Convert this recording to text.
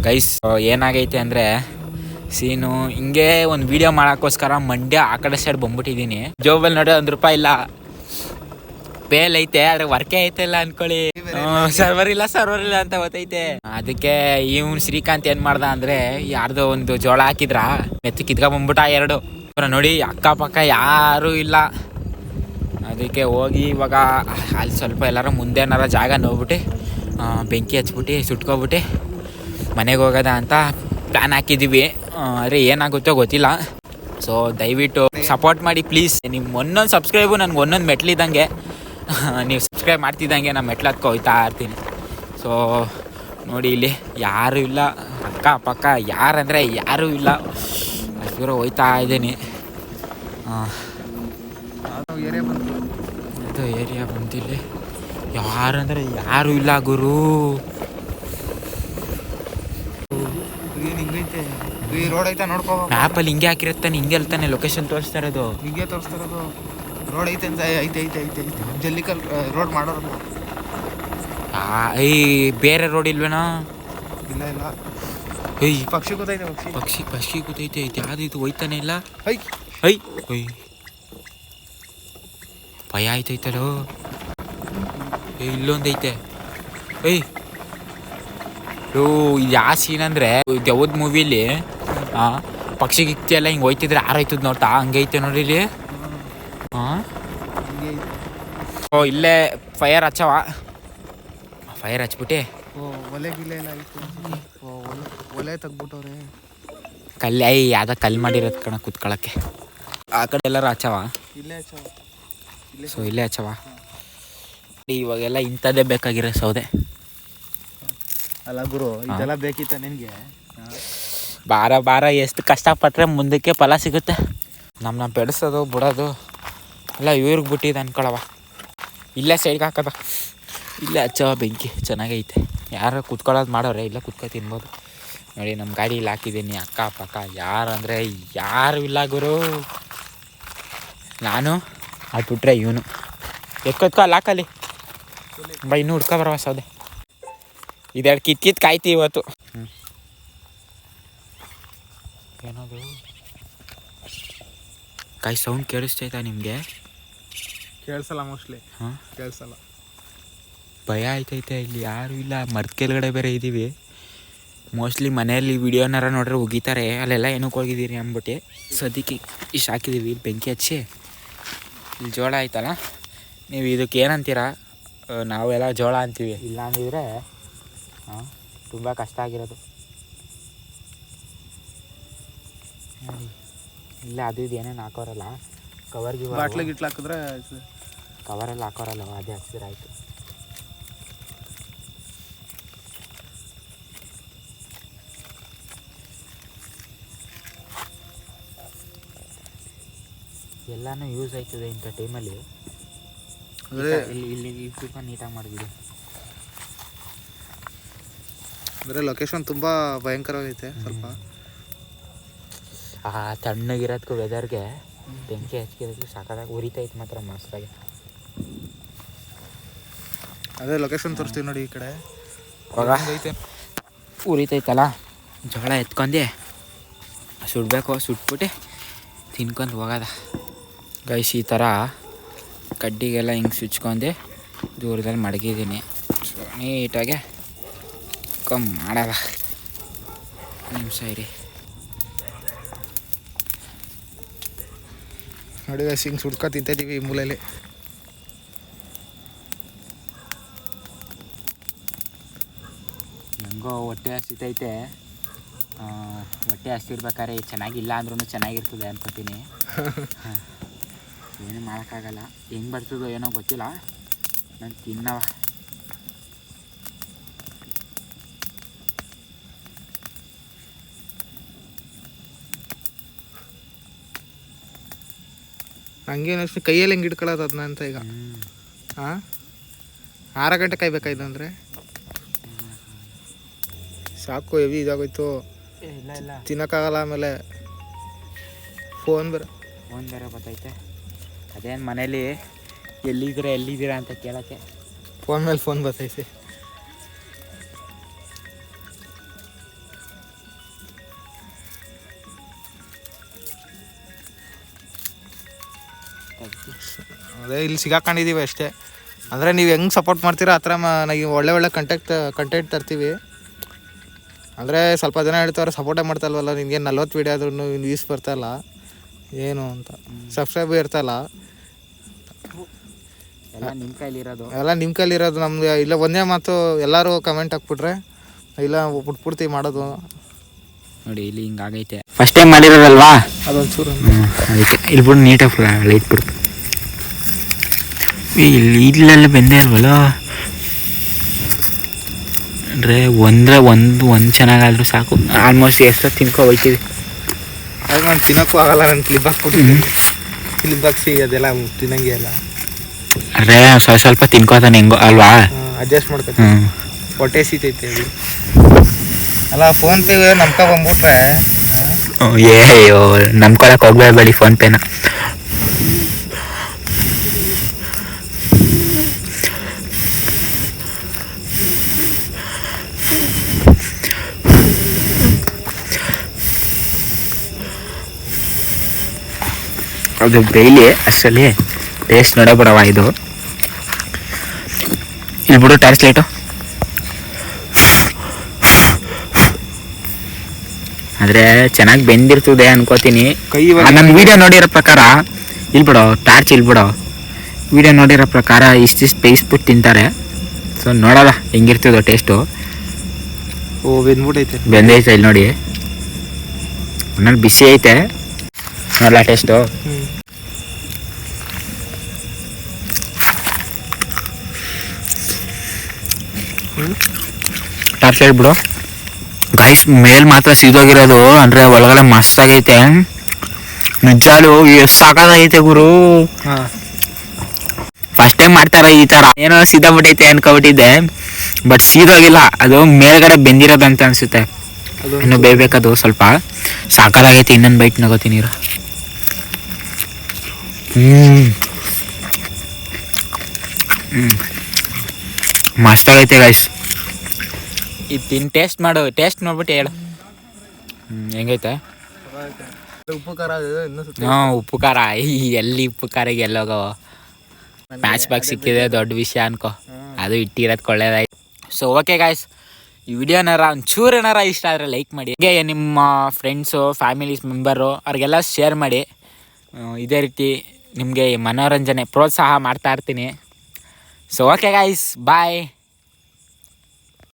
Guys ಏನಾಗೈತೆ ಅಂದರೆ ಸೀನು ಹಿಂಗೆ ಒಂದು ವಿಡಿಯೋ ಮಾಡೋಕ್ಕೋಸ್ಕರ ಮಂಡ್ಯ ಆ ಕಡೆ ಸೈಡ್ ಬಂದ್ಬಿಟ್ಟಿದ್ದೀನಿ. ಜೋಬಲ್ಲಿ ನೋಡೋ ₹1 ಇಲ್ಲ, ಬೇಲ್ ಐತೆ ಆದರೆ ವರ್ಕೇ ಐತೆ ಇಲ್ಲ ಅನ್ಕೊಳ್ಳಿ. ಸರ್ವರ್ ಇಲ್ಲ ಅಂತ ಗೊತ್ತೈತೆ. ಅದಕ್ಕೆ ಇವನು ಶ್ರೀಕಾಂತ್ ಏನು ಮಾಡ್ದ ಅಂದರೆ ಯಾರ್ದೋ ಒಂದು ಜೋಳ ಹಾಕಿದ್ರ ಮೆತ್ತಿ ಕಿತ್ಕೊಂಡ್ಬಂದ್ಬಿಟ್ಟ 2 ನೋಡಿ. ಅಕ್ಕಪಕ್ಕ ಯಾರೂ ಇಲ್ಲ. ಅದಕ್ಕೆ ಹೋಗಿ ಇವಾಗ ಅಲ್ಲಿ ಸ್ವಲ್ಪ ಎಲ್ಲರೂ ಮುಂದೆನಾರ ಜಾಗ ನೋಡ್ಬಿಟ್ಟು ಬೆಂಕಿ ಹಚ್ಬಿಟ್ಟು ಸುಟ್ಕೊಬಿಟ್ಟು ಮನೆಗೆ ಹೋಗೋದ ಅಂತ ಪ್ಲ್ಯಾನ್ ಹಾಕಿದ್ದೀವಿ. ಆದರೆ ಏನಾಗುತ್ತೋ ಗೊತ್ತಿಲ್ಲ. ಸೊ ದಯವಿಟ್ಟು ಸಪೋರ್ಟ್ ಮಾಡಿ ಪ್ಲೀಸ್. ನಿಮ್ಮ ಒಂದೊಂದು ಸಬ್ಸ್ಕ್ರೈಬು ನನಗೆ ಒಂದೊಂದು ಮೆಟ್ಲಿದ್ದಂಗೆ. ನೀವು ಸಬ್ಸ್ಕ್ರೈಬ್ ಮಾಡ್ತಿದ್ದಂಗೆ ನಾನು ಮೆಟ್ಲು ಹತ್ಕೊ ಹೋಗ್ತಾ ಇರ್ತೀನಿ. ಸೊ ನೋಡಿ ಇಲ್ಲಿ ಯಾರೂ ಇಲ್ಲ, ಅಕ್ಕಪಕ್ಕ ಯಾರಂದರೆ ಯಾರೂ ಇಲ್ಲ. ದೂರ ಹೋಗ್ತಾ ಇದ್ದೀನಿ. ಅದು ಏರಿಯಾ ಬಂತಿಲ್ಲಿ ಯಾರಂದರೆ ಯಾರೂ ಇಲ್ಲ ಗುರು. ರೋಡ್ ಐತೆ ನೋಡ್ಕೋ. ಮ್ಯಾಪಲ್ಲಿ ಹಿಂಗೆ ಹಾಕಿರುತ್ತಾನೆ, ಹಿಂಗೆ ಅಲ್ತಾನೆ ಲೊಕೇಶನ್ ತೋರಿಸ್ತಾ ಇರೋದು. ಹಿಂಗೆ ತೋರಿಸ್ತಾ ಇರೋದು. ರೋಡ್ ಐತೆ ಅಂತ ಐತೆ ಜಲ್ಲಿಕಲ್ ರೋಡ್ ಮಾಡೋರು. ಈ ಬೇರೆ ರೋಡ್ ಇಲ್ವೇನಾ? ಇಲ್ಲ ಏಯ್ ಪಕ್ಷಿ ಗೊತ್ತೈತೆ. ಪಕ್ಷಿ ಗೊತ್ತೈತೆ. ಯಾವ್ದು ಇದು ಹೋಯ್ತಾನೆ ಇಲ್ಲ. ಐ ಭಯ ಆಯ್ತೈತಲೋ. ಇಲ್ಲೊಂದೈತೆ. ಇದು ಯಾವ ಸೀನ್ ಅಂದರೆ ಯಾವ್ದು ಮೂವಿಲಿ ಪಕ್ಷಿ ಗಿಕ್ತಿ ಎಲ್ಲ ಹಿಂಗೆ ಹೋಯ್ತಿದ್ರೆ ಆರಾಯ್ತದ ನೋಡ್ತಾ ಹಂಗೈತೆ ನೋಡಿ ಇಲ್ಲಿ. ಇಲ್ಲೇ ಫೈರ್ ಹಚ್ಚವ. ಫೈರ್ ಹಚ್ಬಿಟ್ಟು ಒಲೆ ಗಿಲೆ ಎಲ್ಲ ಐತೆ. ಒಲೆ ತೆಗ್ಬಿಟ್ಟವ್ರೆ. ಕಲ್ಲು ಯಾವ್ದು ಕಲ್ಲು ಮಾಡಿರೋದು ಕಣ ಕುತ್ಕೊಳ್ಳೋಕ್ಕೆ. ಆ ಕಡೆ ಎಲ್ಲರೂ ಹಚ್ಚವ. ಸೊ ಇಲ್ಲೇ ಹಚ್ಚವ. ಇವಾಗೆಲ್ಲ ಇಂಥದ್ದೇ ಬೇಕಾಗಿರೋ ಸೌದೆ ಅಲ್ಲ ಗುರು, ಇದೆಲ್ಲ ಬೇಕಿತ್ತ ನಿನಗೆ? ಬಾರ ಎಷ್ಟು ಕಷ್ಟಪಟ್ಟರೆ ಮುಂದಕ್ಕೆ ಫಲ ಸಿಗುತ್ತೆ. ನಮ್ಮ ಬೆಳೆಸೋದು ಬಿಡೋದು ಎಲ್ಲ ಇವ್ರಿಗೆ ಬಿಟ್ಟಿದ್ದು ಅನ್ಕೊಳವ. ಇಲ್ಲೇ ಸೈಡ್ಗೆ ಹಾಕೋದ, ಇಲ್ಲೇ ಹಚ್ಚವ ಬೆಂಕಿ. ಚೆನ್ನಾಗೈತೆ. ಯಾರು ಕುತ್ಕೊಳ್ಳೋದು ಮಾಡೋರೆ, ಇಲ್ಲ ಕುತ್ಕೊ ತಿನ್ಬೋದು. ನೋಡಿ ನಮ್ಮ ಗಾಡಿ ಇಲ್ಲಿ ಹಾಕಿದ್ದೀನಿ. ಅಕ್ಕಪಕ್ಕ ಯಾರಂದರೆ ಯಾರು ಇಲ್ಲ ಗುರು. ನಾನು ಬಿಟ್ರೆ ಇವನು ಎತ್ಕೊತ್ಕೊ ಅಲ್ಲಿ ಹಾಕಲ್ಲಿ ಇನ್ನೂ ಹುಡ್ಕೊ ಬರವ ಸೌದೆ. ಇದೆರಡು ಕಿತ್ ಕಾಯ್ತಿ ಇವತ್ತು. ಏನದು ಕಾಯಿ ಸೌಂಡ್ ಕೇಳಿಸ್ತೈತಾ ನಿಮಗೆ? ಕೇಳಿಸಲ್ಲ ಮೋಸ್ಟ್ಲಿ. ಕೇಳಿಸಲ್ಲ. ಭಯ ಆಯ್ತೈತೆ. ಇಲ್ಲಿ ಯಾರೂ ಇಲ್ಲ. ಮರದ ಕೆಳಗಡೆ ಬೇರೆ ಇದ್ದೀವಿ. ಮೋಸ್ಟ್ಲಿ ಮನೆಯಲ್ಲಿ ವಿಡಿಯೋನಾರ ನೋಡ್ರೆ ಉಗಿತಾರೆ. ಅಲ್ಲೆಲ್ಲ ಏನಕ್ಕೆ ಹೋಗಿದ್ದೀರಿ ಅಂದ್ಬಿಟ್ಟು ಸದ್ಯಕ್ಕೆ ಇಷ್ಟು ಹಾಕಿದ್ದೀವಿ. ಬೆಂಕಿ ಹಚ್ಚಿ ಇಲ್ಲಿ ಜೋಳ ಆಯ್ತಲ್ಲ, ನೀವು ಇದಕ್ಕೆ ಏನಂತೀರ? ನಾವೆಲ್ಲ ಜೋಳ ಅಂತೀವಿ. ಇಲ್ಲ ಅಂದಿದ್ರೆ ತುಂಬ ಕಷ್ಟ ಆಗಿರೋದು. ಇಲ್ಲ ಅದು ಇದು ಏನೇನು ಹಾಕೋರಲ್ಲ, ಕವರ್ಗೆ ಬಾಟ್ಲಿಗೆ ಹಾಕಿದ್ರೆ ಕವರೆಲ್ಲ ಹಾಕೋರಲ್ಲ, ಅದೇ ಹಚ್ಚಿದ್ರೆ ಆಯಿತು. ಎಲ್ಲನೂ ಯೂಸ್ ಆಯ್ತದೆ ಇಂಥ ಟೈಮಲ್ಲಿ. ಇಲ್ಲಿ ಸ್ವಲ್ಪ ನೀಟಾಗಿ ಮಾಡಿದ್ವಿ. ಅಂದರೆ ಲೊಕೇಶನ್ ತುಂಬ ಭಯಂಕರವಾಗೈತೆ. ಸ್ವಲ್ಪ ತಣ್ಣಗಿರೋದಕ್ಕೂ ವೆದರ್ಗೆ ಬೆಂಕಿ ಹಚ್ಕಿರೋದಕ್ಕೆ ಸಾಕಾಗಿ ಉರಿತೈತೆ ಮಾತ್ರ ಮಸ್ತಾಗಿ. ಅದೇ ಲೊಕೇಶನ್ ತೋರಿಸ್ತೀವಿ ನೋಡಿ. ಈ ಕಡೆ ಉರಿತೈತಲ್ಲ, ಜೋಳ ಎತ್ಕೊಂಡೆ ಸುಡಬೇಕು. ಸುಟ್ಬಿಟ್ಟು ತಿನ್ಕೊಂಡು ಹೋಗೋದ ಗೈಸ್. ಈ ಥರ ಕಡ್ಡಿಗೆಲ್ಲ ಹಿಂಗೆ ಸುಚ್ಕೊಂಡೆ ದೂರದಲ್ಲಿ ಮಡಗಿದ್ದೀನಿ. ಸೊ ನೀಟಾಗೆ ಮಾಡಲ್ಲ. ನಿಮಿಷ ಇರಿ ನೋಡಿ ಗೈಸ್, ಹಿಂಗೆ ಸುಡ್ಕೊ ತಿಂತಿದ್ದೀವಿ ಈ ಮೂಲೆಯಲ್ಲಿ. ಹೆಂಗೋ ಹೊಟ್ಟೆ ಹಸಿತೈತೆ. ಹೊಟ್ಟೆ ಹಸಿರ್ಬೇಕಾದ್ರೆ ಚೆನ್ನಾಗಿಲ್ಲ ಅಂದ್ರೂ ಚೆನ್ನಾಗಿರ್ತದೆ ಅನ್ಕೋತೀನಿ. ಏನೂ ಮಾಡೋಕ್ಕಾಗಲ್ಲ. ಹೆಂಗೆ ಬರ್ತದೋ ಏನೋ ಗೊತ್ತಿಲ್ಲ. ನಾನು ತಿನ್ನವ. ಹಂಗೇನು ಅಷ್ಟು ಕೈಯಲ್ಲಿ ಹೆಂಗೆ ಇಟ್ಕೊಳ್ಳೋದು ಅದನ್ನ ಅಂತ ಈಗ. 6 ಗಂಟೆ ಕಾಯ್ಬೇಕಾಯ್ತು ಅಂದರೆ ಸಾಕು. ಹೆವಿ ಇದಾಗೋಯ್ತು. ಇಲ್ಲ ತಿನ್ನೋಕ್ಕಾಗಲ್ಲ. ಆಮೇಲೆ ಫೋನ್ ಬೇರೆ ಬರ್ತೈತೆ. ಅದೇನು ಮನೇಲಿ ಎಲ್ಲಿದ್ದೀರಾ ಅಂತ ಕೇಳೋಕ್ಕೆ ಫೋನ್ ಮೇಲೆ ಫೋನ್ ಬರ್ತೈತೆ. ಅದೇ ಇಲ್ಲಿ ಸಿಗಾಕೊಂಡಿದ್ದೀವಿ ಅಷ್ಟೇ. ಅಂದರೆ ನೀವು ಹೆಂಗೆ ಸಪೋರ್ಟ್ ಮಾಡ್ತೀರಾ ಆ ಥರ ನಾವು ಒಳ್ಳೆ ಕಂಟೆಂಟ್ ತರ್ತೀವಿ. ಅಂದರೆ ಸ್ವಲ್ಪ ಜನ ಹೇಳ್ತಾರೆ ಸಪೋರ್ಟೇ ಮಾಡ್ತಾಯಿಲ್ವಲ್ಲ ನಿನಗೆ 40 ವೀಡಿಯೋ ಆದ್ರೂ ವ್ಯೂಸ್ ಬರ್ತಾಯಿಲ್ಲ ಏನು ಅಂತ, ಸಬ್ಸ್ಕ್ರೈಬ್ ಇರ್ತಲ್ಲ. ಎಲ್ಲ ನಿಮ್ಮ ಕೈಲಿರೋದು ನಮ್ಗೆ ಇಲ್ಲ. ಒಂದೇ ಮಾತು ಎಲ್ಲರೂ ಕಮೆಂಟ್ ಹಾಕ್ಬಿಟ್ರೆ ಇಲ್ಲ ಪೂರ್ತಿ ಮಾಡೋದು ನೋಡಿ. ಇಲ್ಲಿ ಹಿಂಗಾಗೈತೆ, ಫಸ್ಟ್ ಟೈಮ್ ಮಾಡಿರೋದಲ್ವಾ ಅದೊಂದು ಚೂರು ಅದಕ್ಕೆ ಇಲ್ಲಿ ಬಿಡು ನೀಟಾಗಿ ಲೈಟ್ ಬಿಡು. ಇಲ್ಲೆಲ್ಲ ಬೆಂದೇ ಇಲ್ವಲ್ಲ ಅಂದರೆ ಒಂದು ಚೆನ್ನಾಗಾದ್ರೂ ಸಾಕು. ಆಲ್ಮೋಸ್ಟ್ ಎಷ್ಟು ತಿನ್ಕೊ ಹೋಗ್ತೀವಿ. ಅದು ನಾನು ತಿನ್ನೋಕ್ಕೂ ಆಗಲ್ಲ, ನನ್ನ ಕ್ಲಿಪ್ ಹಾಕ್ಬಿಟ್ಟು ಕ್ಲಿಪ್ ಹಾಕ್ಸಿ ಅದೆಲ್ಲ ತಿನ್ನಂಗೆ ಅಲ್ಲ. ಅಂದರೆ ಸ್ವಲ್ಪ ತಿನ್ಕೋತಾನೆ ಹೆಂಗೋ ಅಲ್ವಾ, ಅಡ್ಜಸ್ಟ್ ಮಾಡ್ಕೊತೀನಿ. ಹೊಟ್ಟೆ ಸೀತೈತೆ ಅದು ಅಲ್ಲ. ಫೋನ್ಪೇ ನಂಬ್ಕೊಂಡ್ಬಿಟ್ರೆ ಅಯ್ಯೋ ನಂಬ್ಕೊಳಕ್ಕೆ ಹೋಗ್ಬೇಡಿ ಫೋನ್ಪೇನ. ಅದು ಬೇಯ್ಲಿ ಅಷ್ಟರಲ್ಲಿ ಟೇಸ್ಟ್ ನೋಡಬೇಡವ. ಇದು ಇಲ್ಲಿ ಬಿಡು ಟಾರ್ಚ್ ಲೈಟು. ಆದರೆ ಚೆನ್ನಾಗಿ ಬೆಂದಿರ್ತದೆ ಅನ್ಕೋತೀನಿ. ನನ್ನ ವಿಡಿಯೋ ನೋಡಿರೋ ಪ್ರಕಾರ ಇಲ್ಲಿ ಬಿಡೋ ಟಾರ್ಚ್, ಇಲ್ಲಿ ಬಿಡೋ ವಿಡಿಯೋ ನೋಡಿರೋ ಪ್ರಕಾರ ಇಷ್ಟು ಬೇಯಿಸ್ಬಿಟ್ಟು ತಿಂತಾರೆ. ಸೊ ನೋಡೋಲ್ಲ ಹೆಂಗಿರ್ತದೋ ಟೇಸ್ಟು. ಬೆಂದೈತೆ ಇಲ್ಲಿ ನೋಡಿ, ಒನ್ನಲ್ಲಿ ಬಿಸಿ ಐತೆ ನೋಡಲ್ಲ ಟೇಸ್ಟು. ಟಾರ್ಚ್ ಲೈಟ್ ಬಿಡು ಗೈಸ್. ಮೇಲ್ ಮಾತ್ರ ಸೀದೋಗಿರೋದು, ಅಂದರೆ ಒಳಗಡೆ ಮಸ್ತಾಗೈತೆ ನಿಜಾಲು. ಎಷ್ಟು ಸಾಕಾಗೈತೆ ಗುರು. ಫಸ್ಟ್ ಟೈಮ್ ಮಾಡ್ತಾರ ಈ ಥರ. ಏನೋ ಸೀದೋಗ್ಬಿಟ್ಟೈತೆ ಅನ್ಕೊಬಿಟ್ಟಿದ್ದೆ, ಬಟ್ ಸೀದೋಗಿಲ್ಲ. ಅದು ಮೇಲ್ಗಡೆ ಬೆಂದಿರೋದಂತ ಅನ್ಸುತ್ತೆ. ಇನ್ನು ಬೇಯ್ಬೇಕದು ಸ್ವಲ್ಪ. ಸಾಕಾಗೈತೆ. ಇನ್ನೊಂದು ಬೈಟ್ ನಗೋತೀನಿ ಇರು. ಮಸ್ತಾಗೈತೆ ಗೈಸ್. ಇದು ತಿನ್ನು ಟೇಸ್ಟ್ ಮಾಡು. ಟೇಸ್ಟ್ ನೋಡ್ಬಿಟ್ಟು ಹೇಳು ಹೆಂಗೈತೆ. ಉಪ್ಪು ಖಾರ ಉಪ್ಪು ಖಾರ ಎಲ್ಲಿ ಉಪ್ಪು ಖಾರಿಗೆ ಎಲ್ಲೋಗವ. ಮ್ಯಾಚ್ ಬ್ಯಾಗ್ ಸಿಕ್ಕಿದೆ ದೊಡ್ಡ ವಿಷಯ ಅನ್ಕೋ. ಅದು ಇಟ್ಟಿರೋದು ಕೊಳ್ಳೇದಾಯ್ತು. ಸೊ ಓಕೆ ಗಾಯ್ಸ್, ಈ ವಿಡಿಯೋನಾರ ಒಂಚೂರೇನಾರ ಇಷ್ಟ ಆದರೆ ಲೈಕ್ ಮಾಡಿ. ಹೀಗೆ ನಿಮ್ಮ ಫ್ರೆಂಡ್ಸು ಫ್ಯಾಮಿಲೀಸ್ ಮೆಂಬರು ಅವ್ರಿಗೆಲ್ಲ ಶೇರ್ ಮಾಡಿ. ಇದೇ ರೀತಿ ನಿಮಗೆ ಮನೋರಂಜನೆ ಪ್ರೋತ್ಸಾಹ ಮಾಡ್ತಾ ಇರ್ತೀನಿ. ಸೊ ಓಕೆ ಗಾಯ್ಸ್, ಬಾಯ್.